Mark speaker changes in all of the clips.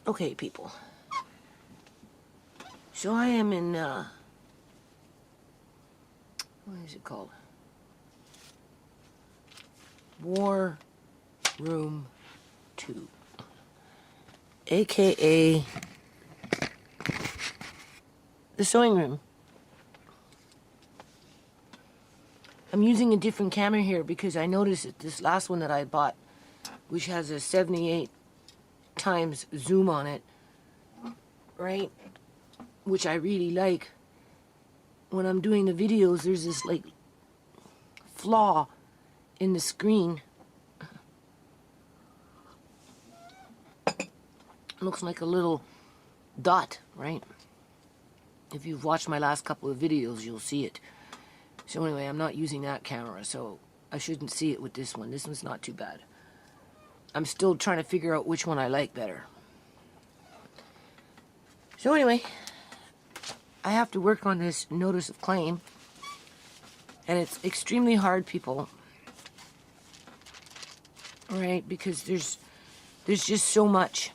Speaker 1: Okay, people. So I am in, what is it called? War Room 2. AKA the sewing room. I'm using a different camera here because I noticed that this last one that I bought, which has a 78 times zoom on it, right? Which I really like. When I'm doing the videos, there's this like flaw in the screen. Looks like a little dot, right? If you've watched my last couple of videos, you'll see it. So anyway, I'm not using that camera, so I shouldn't see it with this one. This one's not too bad. I'm still trying to figure out which one I like better. So anyway, I have to work on this notice of claim, and it's extremely hard, people, right? Because there's just so much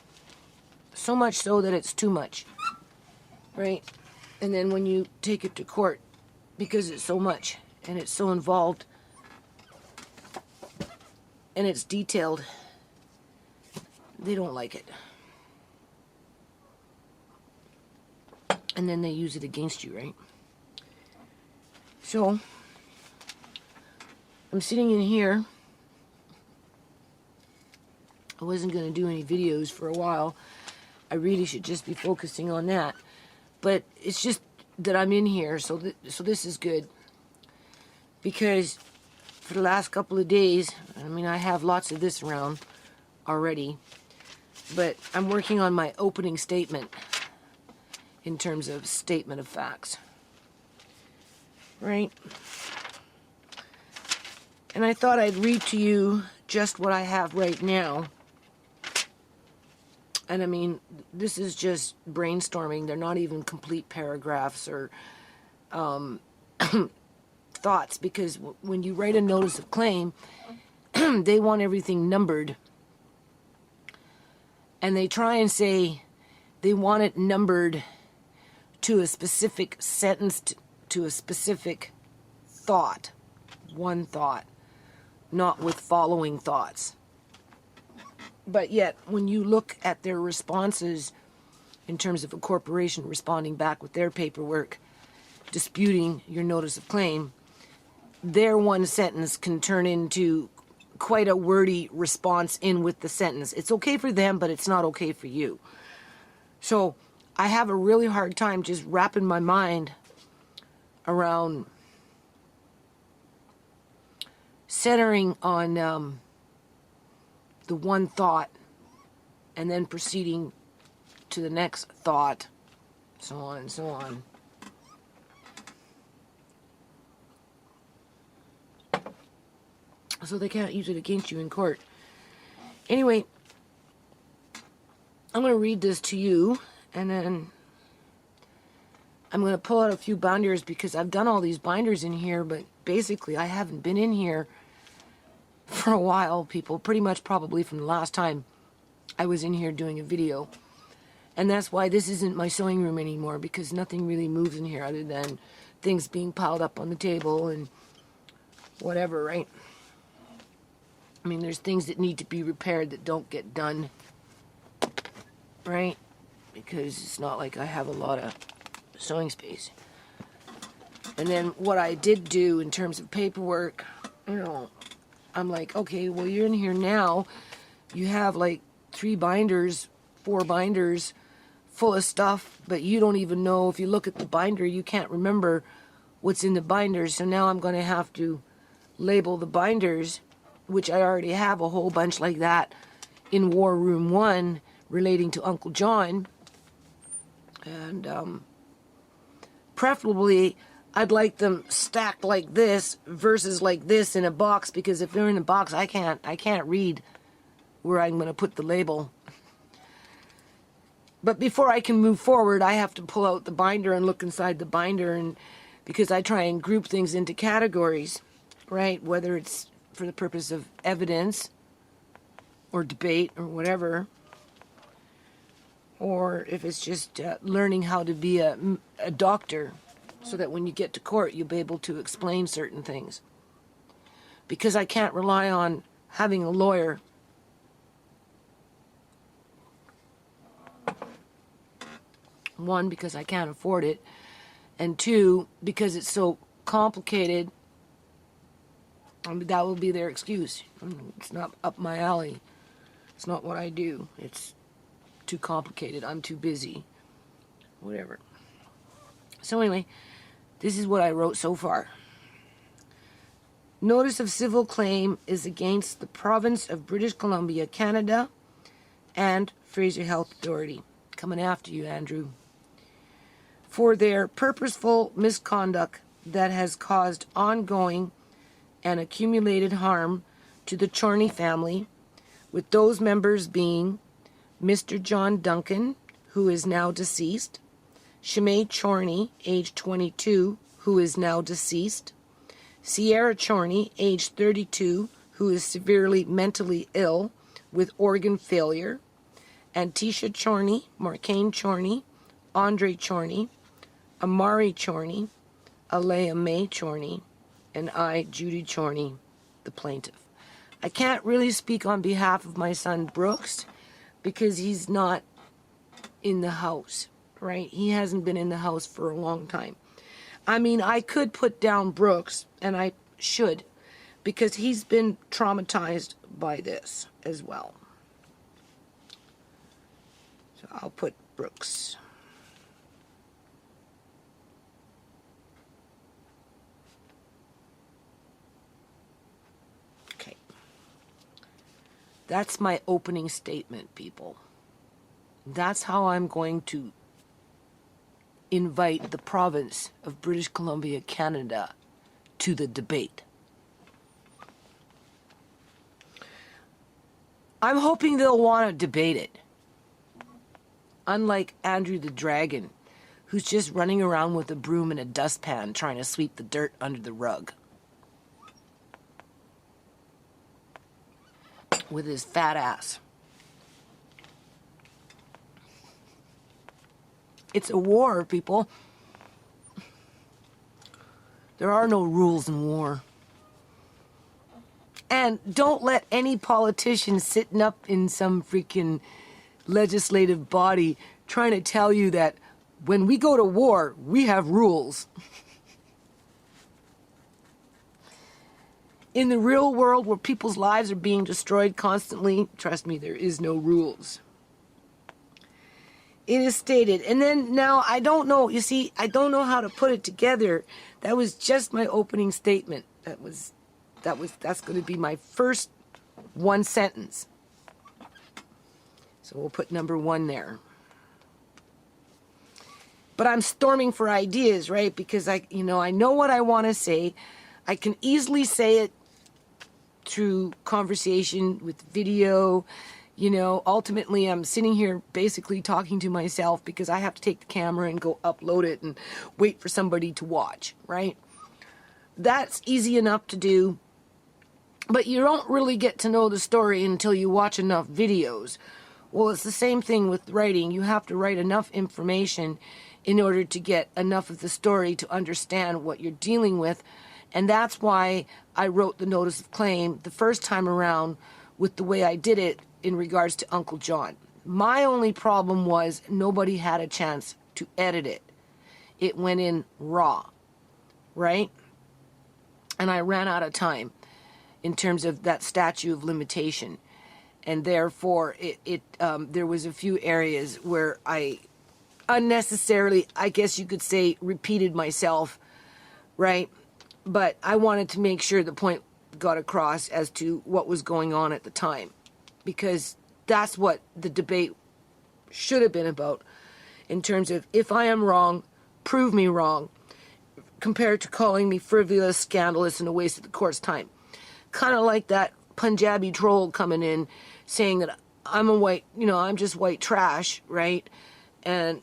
Speaker 1: so that it's too much, right? And then when you take it to court, because it's so much and it's so involved and it's detailed, they don't like it. And then they use it against you, right? So I'm sitting in here. I wasn't going to do any videos for a while. I really should just be focusing on that. But it's just that I'm in here, so this is good. Because for the last couple of days, I mean, I have lots of this around already, but I'm working on my opening statement in terms of statement of facts. Right? And I thought I'd read to you just what I have right now. And I mean, this is just brainstorming. They're not even complete paragraphs or thoughts, because when you write a notice of claim, they want everything numbered. And they try and say they want it numbered to a specific sentence, to a specific thought. One thought. Not with following thoughts. But yet, when you look at their responses in terms of a corporation responding back with their paperwork, disputing your notice of claim, their one sentence can turn into quite a wordy response in with the sentence. It's okay for them, but it's not okay for you. So I have a really hard time just wrapping my mind around centering on the one thought and then proceeding to the next thought, so on and so on. So they can't use it against you in court. Anyway, I'm going to read this to you, and then I'm going to pull out a few binders, because I've done all these binders in here, but basically I haven't been in here for a while, people. Pretty much probably from the last time I was in here doing a video. And that's why this isn't my sewing room anymore, because nothing really moves in here other than things being piled up on the table and whatever, right? I mean, there's things that need to be repaired that don't get done, right? Because it's not like I have a lot of sewing space. And then what I did do in terms of paperwork, you know, I'm like, okay, well, you're in here now. You have like 3 binders, 4 binders full of stuff, but you don't even know. If you look at the binder, you can't remember what's in the binders. So now I'm going to have to label the binders, which I already have a whole bunch like that in War Room 1 relating to Uncle John. And preferably, I'd like them stacked like this versus like this in a box, because if they're in a box, I can't read where I'm going to put the label. But before I can move forward, I have to pull out the binder and look inside the binder, and because I try and group things into categories, right? Whether it's for the purpose of evidence or debate or whatever. or if it's just learning how to be a doctor so that when you get to court, you'll be able to explain certain things. Because I can't rely on having a lawyer. One, because I can't afford it. And two, because it's so complicated. I mean, that will be their excuse. It's not up my alley. It's not what I do. It's too complicated. I'm too busy. Whatever. So anyway, this is what I wrote so far. Notice of civil claim is against the province of British Columbia, Canada, and Fraser Health Authority. Coming after you, Andrew. For their purposeful misconduct that has caused ongoing and accumulated harm to the Chorney family, with those members being Mr. John Duncan, who is now deceased, Shimei Chorney, age 22, who is now deceased, Sierra Chorney, age 32, who is severely mentally ill with organ failure, and Tisha Chorney, Marcaine Chorney, Andre Chorney, Amari Chorney, Alea May Chorney, and I, Judy Chorney, the plaintiff. I can't really speak on behalf of my son Brooks because he's not in the house, right? He hasn't been in the house for a long time. I mean, I could put down Brooks, and I should, because he's been traumatized by this as well. So I'll put Brooks. Okay. That's my opening statement, people. That's how I'm going to invite the province of British Columbia, Canada, to the debate. I'm hoping they'll want to debate it. Unlike Andrew the Dragon, who's just running around with a broom and a dustpan trying to sweep the dirt under the rug. With his fat ass. It's a war, people. There are no rules in war. And don't let any politician sitting up in some freaking legislative body trying to tell you that when we go to war, we have rules. In the real world where people's lives are being destroyed constantly, trust me, there is no rules. It is stated, and then now I don't know, you see, I don't know how to put it together. That was just my opening statement. That's going to be my first one sentence. So we'll put number 1 there. But I'm storming for ideas, right? Because I know what I want to say. I can easily say it through conversation with video. Ultimately I'm sitting here basically talking to myself because I have to take the camera and go upload it and wait for somebody to watch, right? That's easy enough to do, but you don't really get to know the story until you watch enough videos. Well, it's the same thing with writing. You have to write enough information in order to get enough of the story to understand what you're dealing with, and that's why I wrote the notice of claim the first time around with the way I did it in regards to Uncle John. My only problem was nobody had a chance to edit it. It went in raw, right? And I ran out of time in terms of that statute of limitation. And therefore, there was a few areas where I unnecessarily, I guess you could say, repeated myself, right? But I wanted to make sure the point got across as to what was going on at the time. Because that's what the debate should have been about, in terms of, if I am wrong, prove me wrong, compared to calling me frivolous, scandalous, and a waste of the court's time. Kind of like that Punjabi troll coming in saying that I'm I'm just white trash, right? And,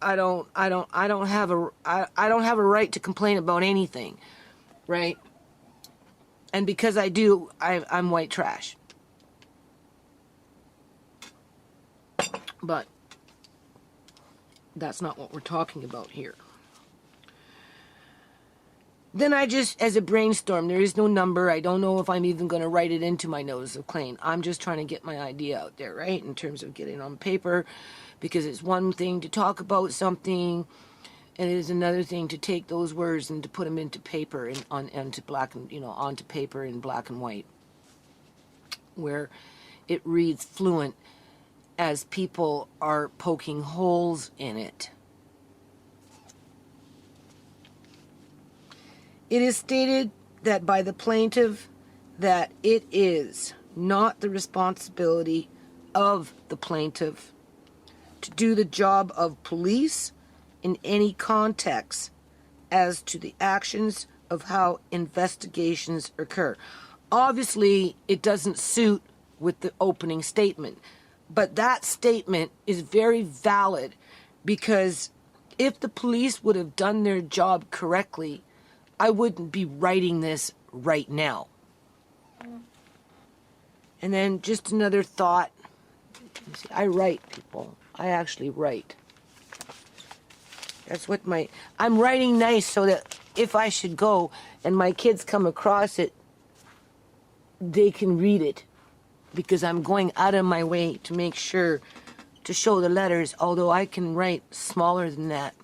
Speaker 1: I don't have a right to complain about anything, right? And because I do, I'm white trash. But that's not what we're talking about here. Then I just, as a brainstorm, there is no number. I don't know if I'm even going to write it into my notice of claim. I'm just trying to get my idea out there, right? In terms of getting on paper, because it's one thing to talk about something, and it is another thing to take those words and to put them into paper and onto black and onto paper in black and white, where it reads fluent as people are poking holes in it. It is stated that by the plaintiff that it is not the responsibility of the plaintiff to do the job of police in any context as to the actions of how investigations occur. Obviously, it doesn't suit with the opening statement, but that statement is very valid, because if the police would have done their job correctly, I wouldn't be writing this right now. And then just another thought. See, I write, people. I actually write. That's what I'm writing nice so that if I should go and my kids come across it, they can read it. Because I'm going out of my way to make sure to show the letters, although I can write smaller than that.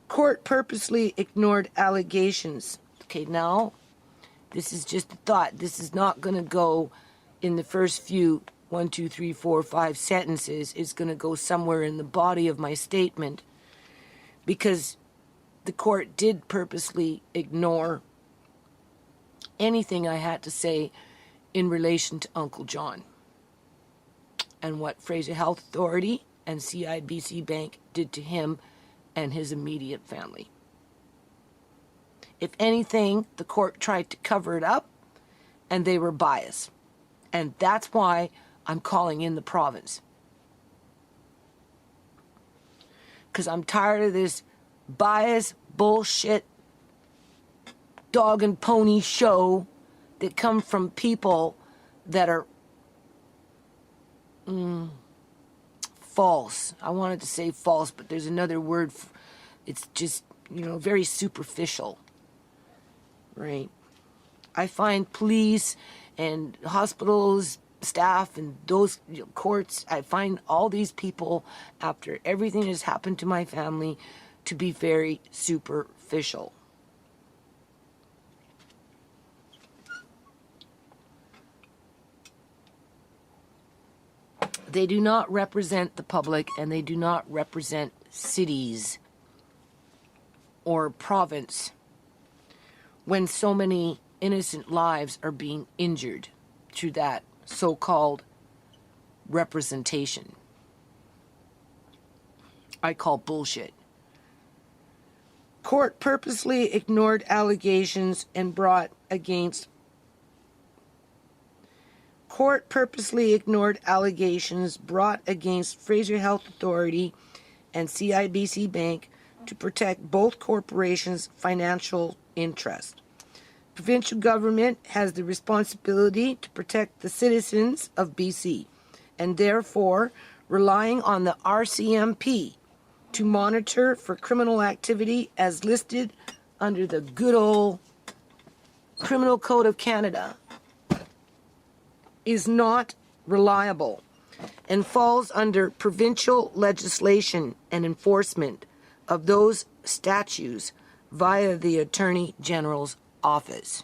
Speaker 1: Court purposely ignored allegations. Okay, now, this is just a thought. This is not going to go in the first few 1, 2, 3, 4, 5 sentences. It's going to go somewhere in the body of my statement, because the court did purposely ignore anything I had to say in relation to Uncle John and what Fraser Health Authority and CIBC Bank did to him and his immediate family. If anything, the court tried to cover it up, and they were biased. And that's why I'm calling in the province. Because I'm tired of this bias, bullshit, dog and pony show that come from people that are false. I wanted to say false, but there's another word. It's just, very superficial, right? I find police and hospitals, staff, and those courts, I find all these people, after everything has happened to my family, to be very superficial. They do not represent the public, and they do not represent cities or province when so many innocent lives are being injured through that so-called representation. I call bullshit. Court purposely ignored allegations and brought against Fraser Health Authority and CIBC Bank to protect both corporations' financial interest. Provincial government has the responsibility to protect the citizens of BC, and therefore relying on the RCMP to monitor for criminal activity as listed under the good old Criminal Code of Canada is not reliable and falls under provincial legislation and enforcement of those statutes via the Attorney General's office.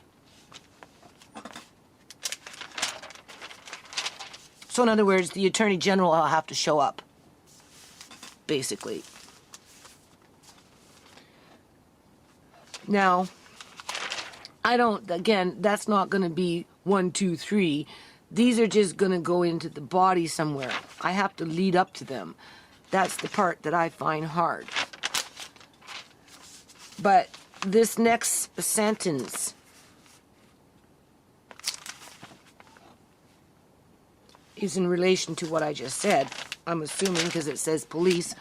Speaker 1: So in other words, the Attorney General will have to show up, basically. Now, that's not going to be 1, 2, 3. These are just going to go into the body somewhere. I have to lead up to them. That's the part that I find hard. But this next sentence is in relation to what I just said. I'm assuming because it says police,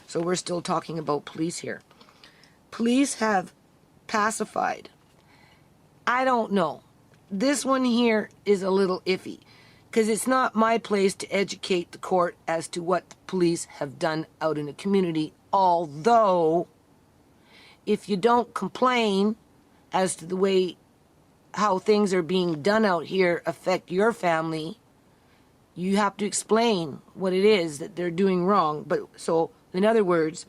Speaker 1: so we're still talking about police here. Police have pacified. I don't know. This one here is a little iffy, because it's not my place to educate the court as to what the police have done out in the community. Although, if you don't complain as to the way how things are being done out here affect your family, you have to explain what it is that they're doing wrong. But so, in other words,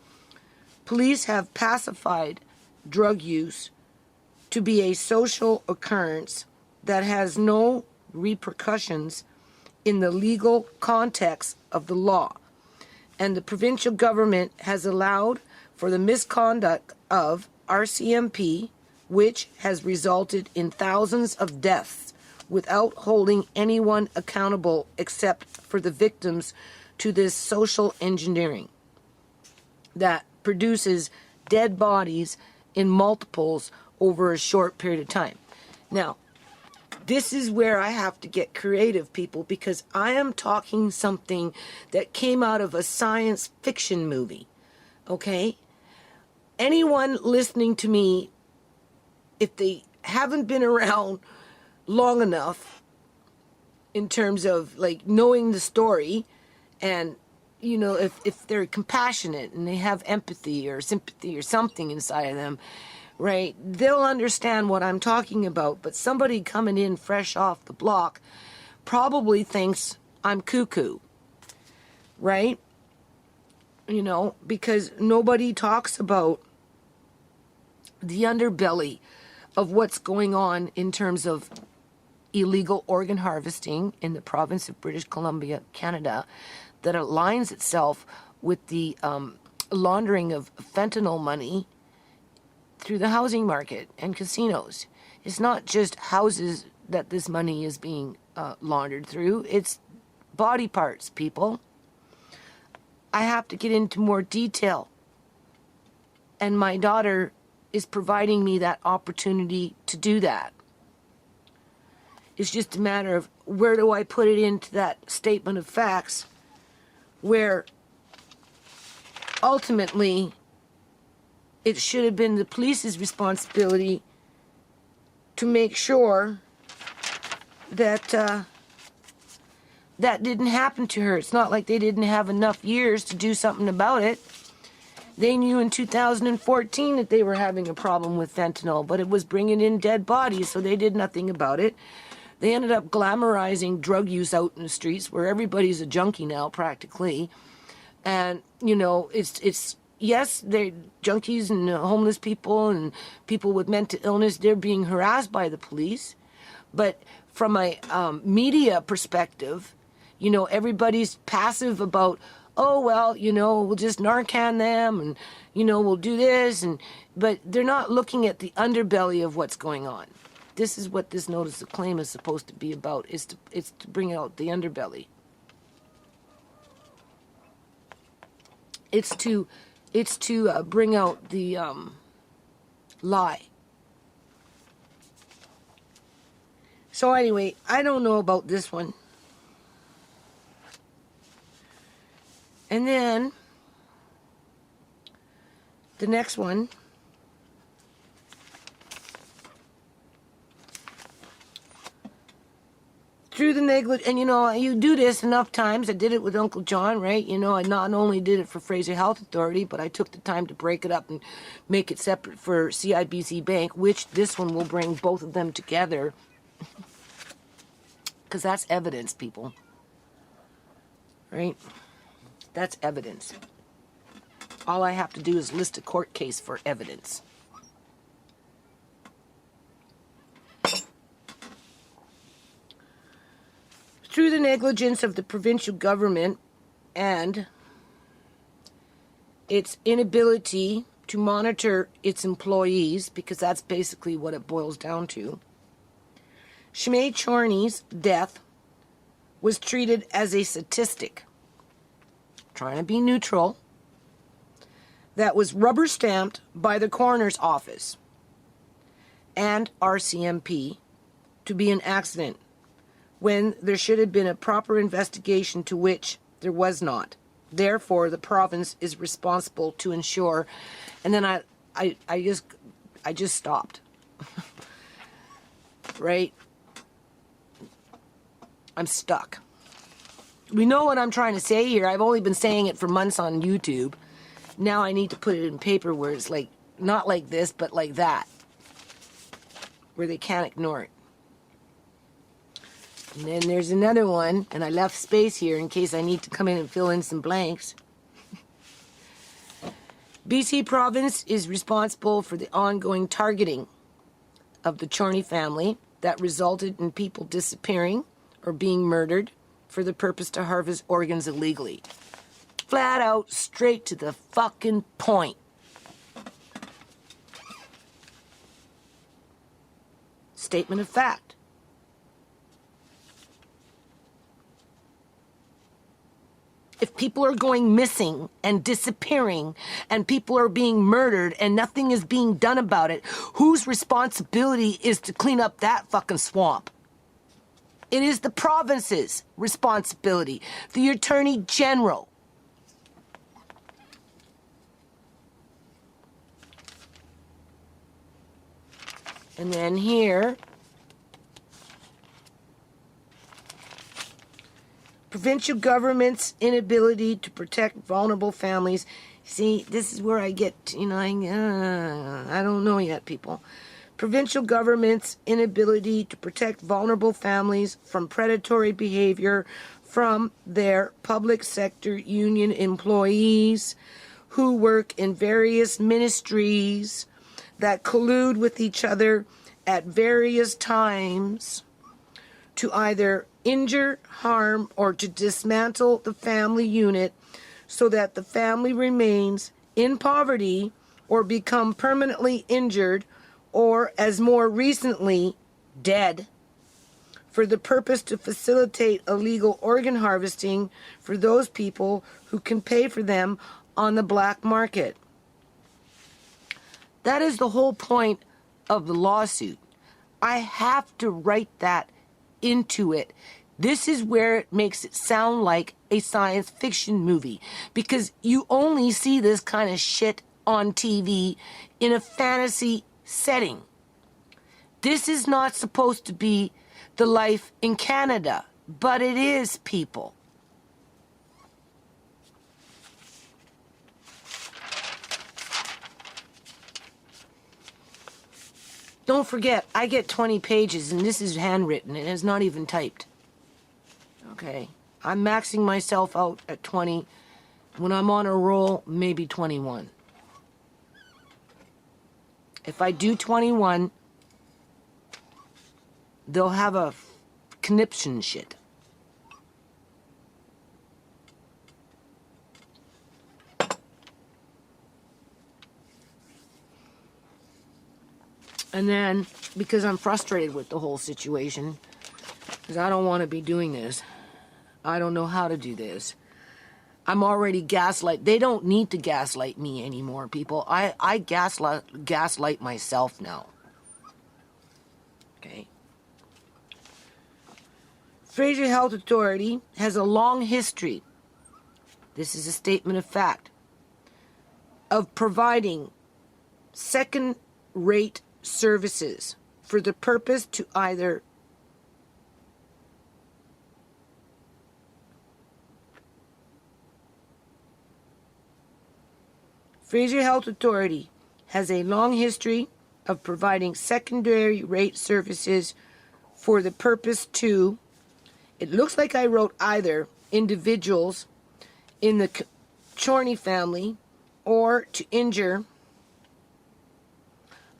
Speaker 1: police have pacified drug use to be a social occurrence that has no repercussions in the legal context of the law. And the provincial government has allowed for the misconduct of RCMP, which has resulted in thousands of deaths without holding anyone accountable except for the victims to this social engineering that produces dead bodies in multiples over a short period of time. Now, this is where I have to get creative, people, because I am talking something that came out of a science fiction movie, okay? Anyone listening to me, if they haven't been around long enough in terms of like knowing the story, and you know, if they're compassionate and they have empathy or sympathy or something inside of them, right, they'll understand what I'm talking about. But somebody coming in fresh off the block probably thinks I'm cuckoo, right? You know, because nobody talks about the underbelly of what's going on in terms of illegal organ harvesting in the province of British Columbia, Canada, that aligns itself with the laundering of fentanyl money through the housing market and casinos. It's not just houses that this money is being laundered through, it's body parts, people. I have to get into more detail. And my daughter is providing me that opportunity to do that. It's just a matter of where do I put it into that statement of facts where ultimately it should have been the police's responsibility to make sure that that didn't happen to her. It's not like they didn't have enough years to do something about it. They knew in 2014 that they were having a problem with fentanyl, but it was bringing in dead bodies, so they did nothing about it. They ended up glamorizing drug use out in the streets where everybody's a junkie now, practically. And, you know, it's yes, they're junkies and homeless people and people with mental illness, they're being harassed by the police. But from a media perspective, you know, everybody's passive about, oh, well, you know, we'll just Narcan them and, you know, we'll do this. But they're not looking at the underbelly of what's going on. This is what this notice of claim is supposed to be about, it's to bring out the underbelly. It's to bring out the lie. So anyway, I don't know about this one. And then the next one, through the negligence, and you know, you do this enough times. I did it with Uncle John, right? You know, I not only did it for Fraser Health Authority, but I took the time to break it up and make it separate for CIBC Bank, which this one will bring both of them together. Because that's evidence, people. Right? That's evidence. All I have to do is list a court case for evidence. Through the negligence of the provincial government and its inability to monitor its employees, because that's basically what it boils down to, Shmei Chorney's death was treated as a statistic, trying to be neutral, that was rubber stamped by the coroner's office and RCMP to be an accident, when there should have been a proper investigation, to which there was not. Therefore, the province is responsible to ensure. And then I just stopped. Right? I'm stuck. We know what I'm trying to say here. I've only been saying it for months on YouTube. Now I need to put it in paper where it's like, not like this, but like that. Where they can't ignore it. And then there's another one, and I left space here in case I need to come in and fill in some blanks. BC province is responsible for the ongoing targeting of the Chorney family that resulted in people disappearing or being murdered for the purpose to harvest organs illegally. Flat out, straight to the fucking point. Statement of fact. If people are going missing and disappearing and people are being murdered and nothing is being done about it, whose responsibility is to clean up that fucking swamp? It is the province's responsibility. The Attorney General. And then here, provincial government's inability to protect vulnerable families. See, this is where I get, I don't know yet, people. Provincial government's inability to protect vulnerable families from predatory behavior from their public sector union employees who work in various ministries that collude with each other at various times to either injure, harm, or to dismantle the family unit so that the family remains in poverty or become permanently injured or, as more recently, dead, for the purpose to facilitate illegal organ harvesting for those people who can pay for them on the black market. That is the whole point of the lawsuit. I have to write that into it. This is where it makes it sound like a science fiction movie, because you only see this kind of shit on TV in a fantasy setting. This is not supposed to be the life in Canada, but it is, people. Don't forget, I get 20 pages, and this is handwritten, and it's not even typed. Okay, I'm maxing myself out at 20. When I'm on a roll, maybe 21. If I do 21, they'll have a conniption shit. And then, because I'm frustrated with the whole situation, because I don't want to be doing this. I don't know how to do this. I'm already gaslight. They don't need to gaslight me anymore, people. I gaslight myself now. Okay. Fraser Health Authority has a long history, this is a statement of fact, of providing second-rate services for the purpose to either Fraser Health Authority has a long history of providing secondary rate services for the purpose to, it looks like I wrote either individuals in the Chorney family or to injure.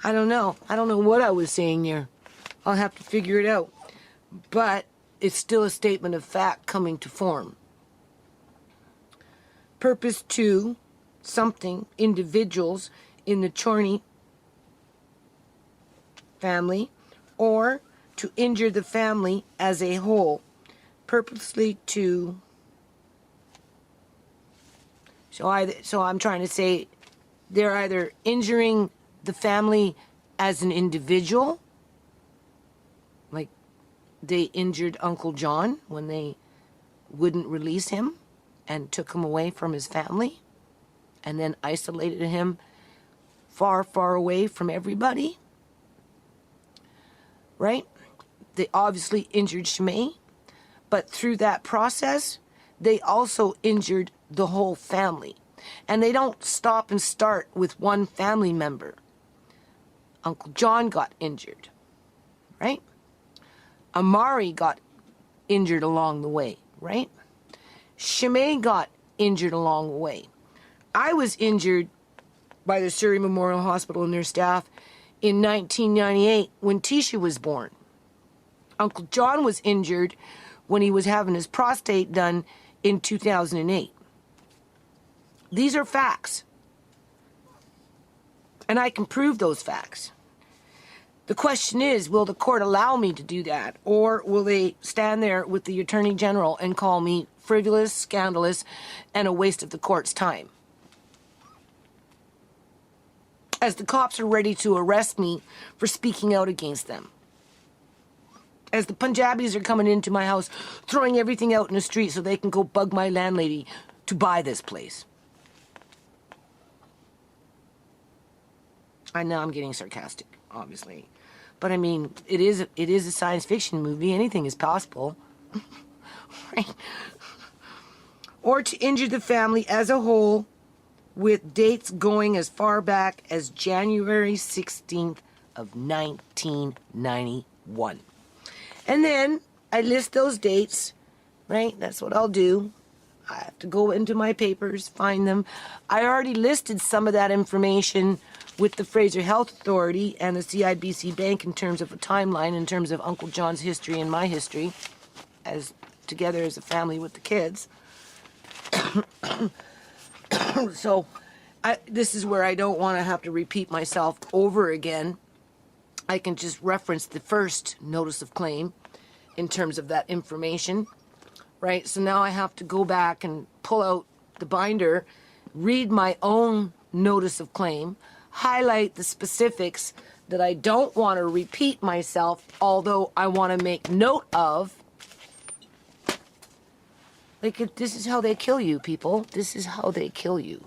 Speaker 1: I don't know what I was saying there. I'll have to figure it out. But it's still a statement of fact coming to form. Purpose to something, individuals in the Chorney family, or to injure the family as a whole, purposely to. So I'm trying to say they're either injuring the family as an individual, like they injured Uncle John when they wouldn't release him and took him away from his family and then isolated him far, far away from everybody, right? They obviously injured Shimei, But through that process, they also injured the whole family. And they don't stop and start with one family member. Uncle John got injured, right? Amari got injured along the way, right? Shimei got injured along the way. I was injured by the Surrey Memorial Hospital and their staff in 1998 when Tisha was born. Uncle John was injured when he was having his prostate done in 2008. These are facts. And I can prove those facts. The question is, will the court allow me to do that? Or will they stand there with the Attorney General and call me frivolous, scandalous, and a waste of the court's time? As the cops are ready to arrest me for speaking out against them. As the Punjabis are coming into my house, throwing everything out in the street so they can go bug my landlady to buy this place. I know I'm getting sarcastic, obviously. But I mean, it is a science fiction movie. Anything is possible. Right? Or to injure the family as a whole with dates going as far back as January 16th of 1991. And then I list those dates, right? That's what I'll do. I have to go into my papers, find them. I already listed some of that information with the Fraser Health Authority and the CIBC Bank in terms of a timeline, in terms of Uncle John's history and my history, as together as a family with the kids. So this is where I don't want to have to repeat myself over again. I can just reference the first notice of claim in terms of that information, right? So now I have to go back and pull out the binder, read my own notice of claim, highlight the specifics that I don't want to repeat myself, although I want to make note of. Like, this is how they kill you, people. This is how they kill you.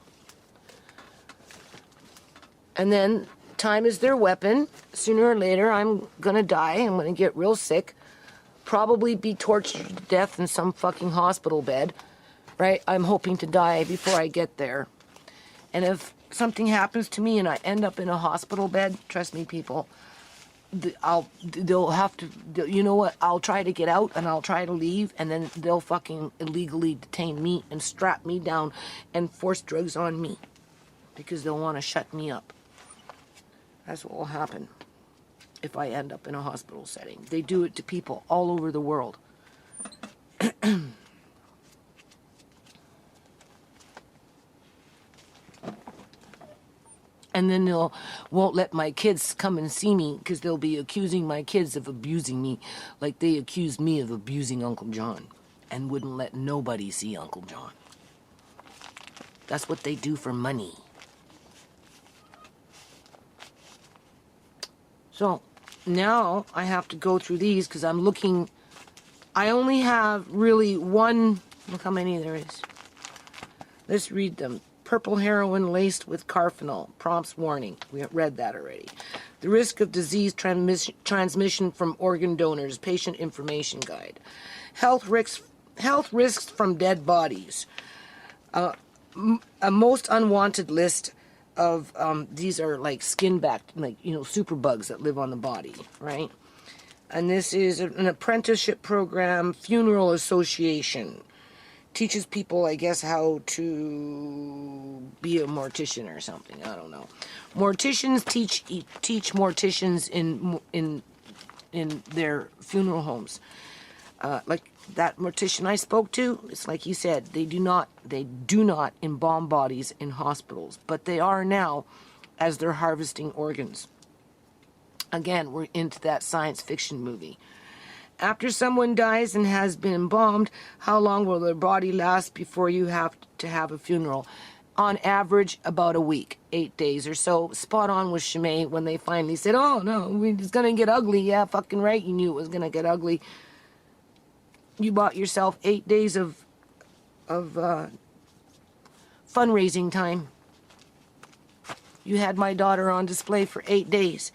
Speaker 1: And then time is their weapon. Sooner or later, I'm going to die. I'm going to get real sick. Probably be tortured to death in some fucking hospital bed. Right? I'm hoping to die before I get there. And if something happens to me and I end up in a hospital bed, trust me, people, they'll have to, you know what, I'll try to get out and I'll try to leave, and then they'll fucking illegally detain me and strap me down and force drugs on me because they'll want to shut me up. That's what will happen if I end up in a hospital setting. They do it to people all over the world. And then won't let my kids come and see me because they'll be accusing my kids of abusing me like they accused me of abusing Uncle John, and wouldn't let nobody see Uncle John. That's what they do for money. So now I have to go through these because I'm looking. I only have really one. Look how many there is. Let's read them. Purple heroin laced with carfenol. Prompts warning. We read that already. The risk of disease transmission from organ donors. Patient information guide. Health risks from dead bodies. A most unwanted list of these are like skin-backed, like, you know, superbugs that live on the body, right? And this is an apprenticeship program. Funeral association. Teaches people, I guess, how to be a mortician or something. I don't know. Morticians teach morticians in their funeral homes. Like that mortician I spoke to, it's like he said, they do not embalm bodies in hospitals, but they are now as they're harvesting organs. Again, we're into that science fiction movie. After someone dies and has been embalmed, how long will their body last before you have to have a funeral? On average, about a week, 8 days or so. Spot on with Shimei when they finally said, oh, no, it's going to get ugly. Yeah, fucking right, you knew it was going to get ugly. You bought yourself 8 days of fundraising time. You had my daughter on display for 8 days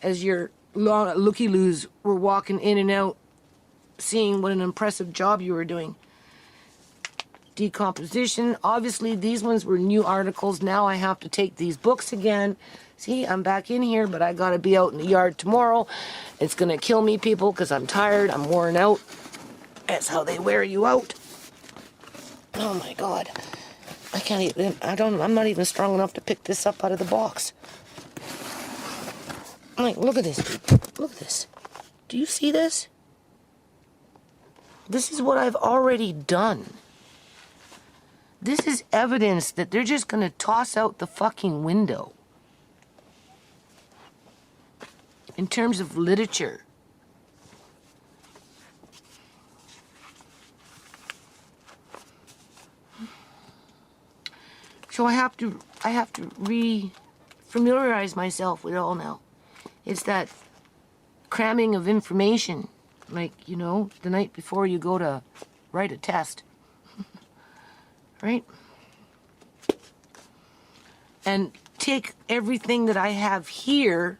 Speaker 1: as your looky-loos were walking in and out seeing what an impressive job you were doing. Decomposition. Obviously, these ones were new articles. Now I have to take these books again. See, I'm back in here, but I got to be out in the yard tomorrow. It's going to kill me, people, because I'm tired. I'm worn out. That's how they wear you out. Oh, my God. I can't even, I'm not even strong enough to pick this up out of the box. Like, look at this. Look at this. Do you see this? This is what I've already done. This is evidence that they're just going to toss out the fucking window. In terms of literature. So I have to re-familiarize myself with it all now. It's that cramming of information, like, you know, the night before you go to write a test. Right? And take everything that I have here,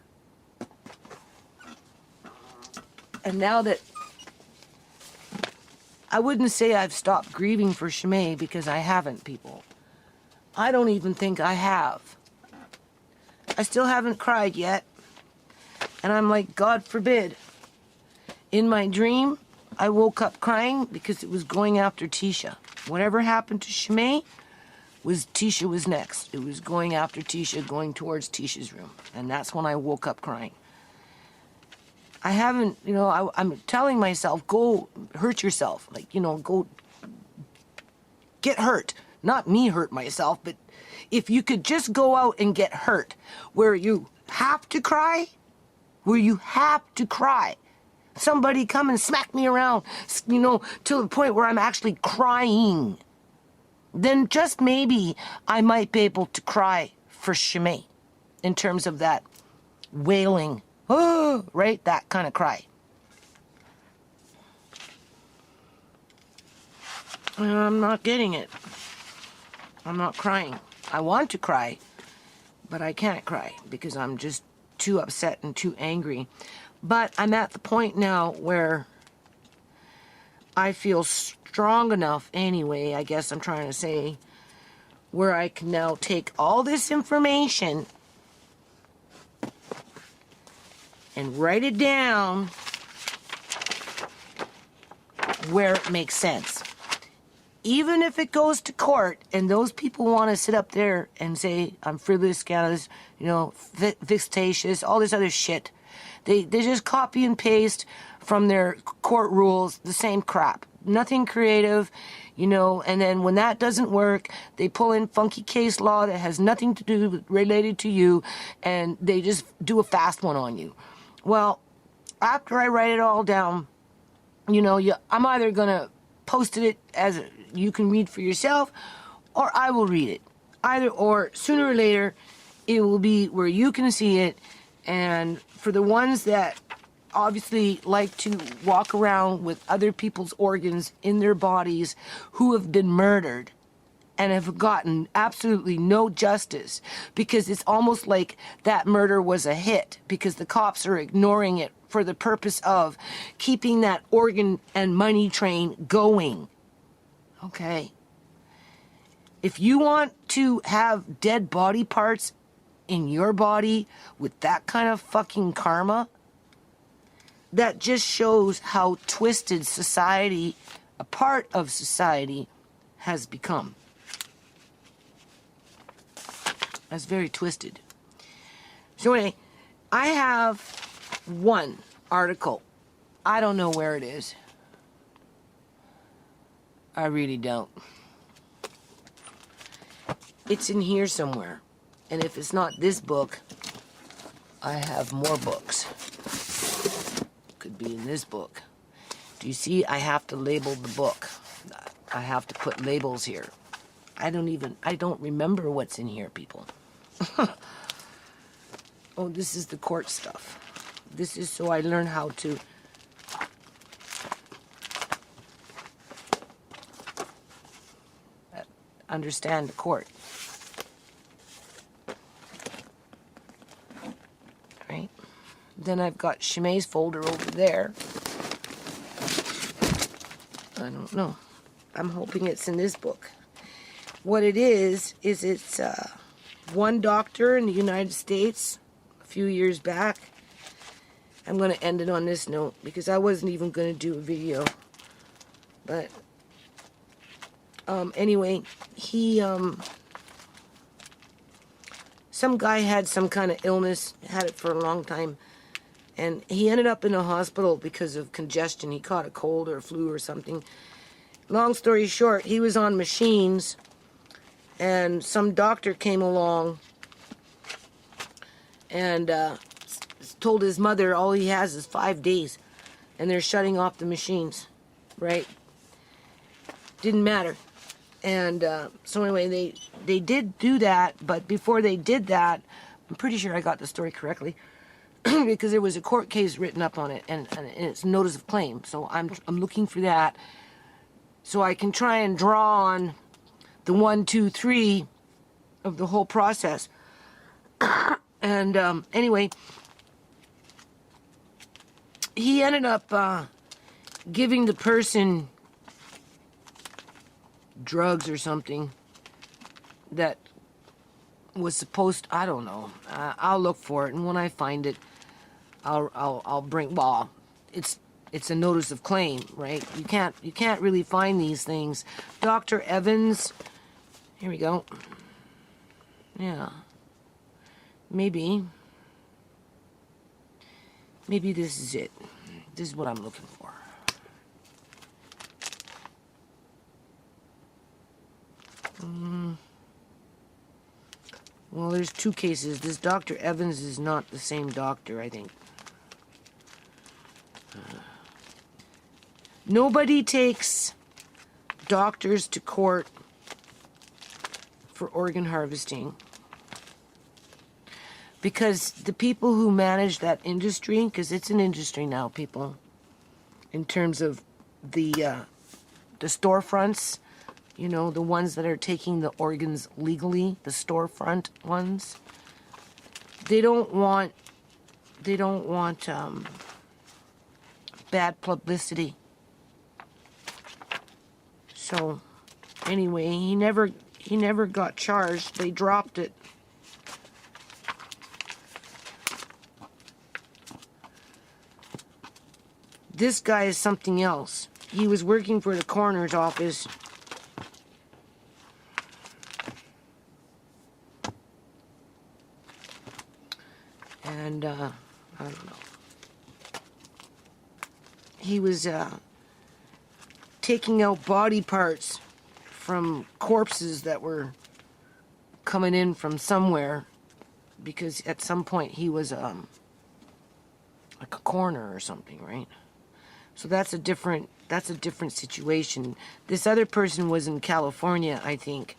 Speaker 1: and now that I wouldn't say I've stopped grieving for Shimei, because I haven't, people. I don't even think I have. I still haven't cried yet. And I'm like, God forbid. In my dream, I woke up crying because it was going after Tisha. Whatever happened to Shimei, Tisha was next. It was going after Tisha, going towards Tisha's room. And that's when I woke up crying. I haven't, you know, I'm telling myself, go hurt yourself. Like, you know, go get hurt. Not me hurt myself, but if you could just go out and get hurt, where you have to cry, somebody come and smack me around, you know, to the point where I'm actually crying, then just maybe I might be able to cry for Shimei in terms of that wailing, oh, right? That kind of cry. I'm not getting it. I'm not crying. I want to cry, but I can't cry because I'm just too upset and too angry. But I'm at the point now where I feel strong enough anyway, I guess I'm trying to say, where I can now take all this information and write it down where it makes sense. Even if it goes to court and those people want to sit up there and say, I'm frivolous, scandalous, you know, vexatious, all this other shit. They just copy and paste from their court rules the same crap. Nothing creative, you know, and then when that doesn't work, they pull in funky case law that has nothing to do with related to you, and they just do a fast one on you. Well, after I write it all down, you know, I'm either going to post it as you can read for yourself, or I will read it. Either or, sooner or later, it will be where you can see it. And for the ones that obviously like to walk around with other people's organs in their bodies who have been murdered and have gotten absolutely no justice, because it's almost like that murder was a hit because the cops are ignoring it for the purpose of keeping that organ and money train going. Okay. If you want to have dead body parts in your body with that kind of fucking karma, that just shows how twisted society, a part of society, has become. That's very twisted. So anyway, I have one article. I don't know where it is. I really don't. It's in here somewhere. And if it's not this book, I have more books. Could be in this book. Do you see? I have to label the book. I have to put labels here. I don't remember what's in here, people. Oh, this is the court stuff. This is so I learn how to understand the court. Right? Then I've got Shimei's folder over there. I don't know. I'm hoping it's in this book. What it is it's one doctor in the United States a few years back. I'm going to end it on this note because I wasn't even going to do a video. But anyway, he some guy had some kind of illness, had it for a long time, and he ended up in a hospital because of congestion. He caught a cold or a flu or something. Long story short, he was on machines, and some doctor came along and told his mother all he has is 5 days, and they're shutting off the machines, right? Didn't matter. And so anyway, they did do that, but before they did that, I'm pretty sure I got the story correctly, because there was a court case written up on it, and it's notice of claim. So I'm looking for that, so I can try and draw on the 1, 2, 3 of the whole process. And anyway, he ended up giving the person drugs or something that was supposed, I don't know. I'll look for it, and when I find it, I'll bring. Well, it's a notice of claim, right? You can't really find these things. Dr. Evans, here we go. Yeah, maybe this is it. This is what I'm looking for. Well, there's 2 cases. This Dr. Evans is not the same doctor, I think. Nobody takes doctors to court for organ harvesting, because the people who manage that industry, because it's an industry now, people, in terms of the storefronts, you know, the ones that are taking the organs legally, the storefront ones, they don't want bad publicity. So anyway, he never got charged. They dropped it. This guy is something else. He was working for the coroner's office. And, I don't know. He was, taking out body parts from corpses that were coming in from somewhere, because at some point he was, like a coroner or something, right? So that's a different situation. This other person was in California, I think.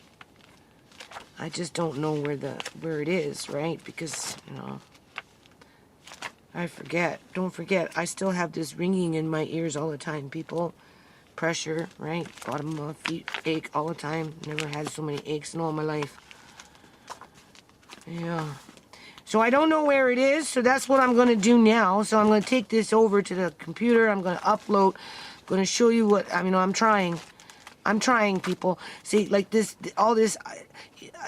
Speaker 1: I just don't know where it is, right? Because, you know, I forget. Don't forget, I still have this ringing in my ears all the time, people. Pressure, right? Bottom of my feet ache all the time. Never had so many aches in all my life. Yeah. So I don't know where it is, so that's what I'm going to do now. So I'm going to take this over to the computer. I'm going to upload. I'm going to show you what, I mean, I'm trying. I'm trying, people. See, like this, all this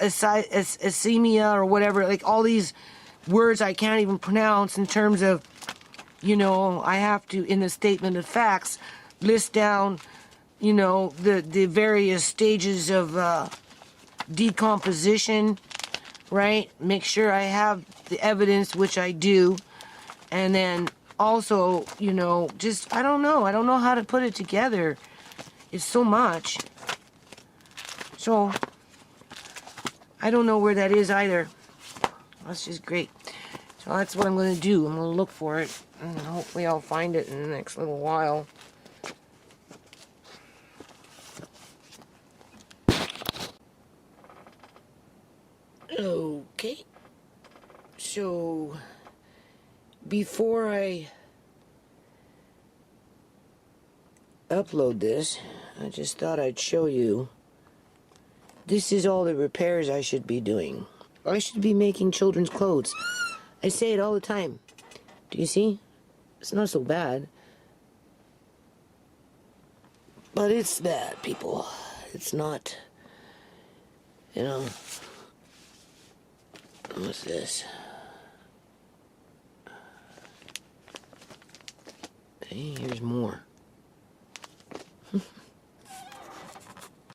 Speaker 1: asemia or whatever, like all these words I can't even pronounce in terms of, you know, I have to, in the statement of facts, list down, you know, the various stages of decomposition, right? Make sure I have the evidence, which I do. And then also, you know, just, I don't know how to put it together. It's so much. So, I don't know where that is either. That's just great. So that's what I'm going to do. I'm going to look for it, and hopefully I'll find it in the next little while. Okay. So, before I upload this, I just thought I'd show you. This is all the repairs I should be doing. I should be making children's clothes. I say it all the time. Do you see? It's not so bad. But it's that, people. It's not, you know, what's this? Hey, here's more.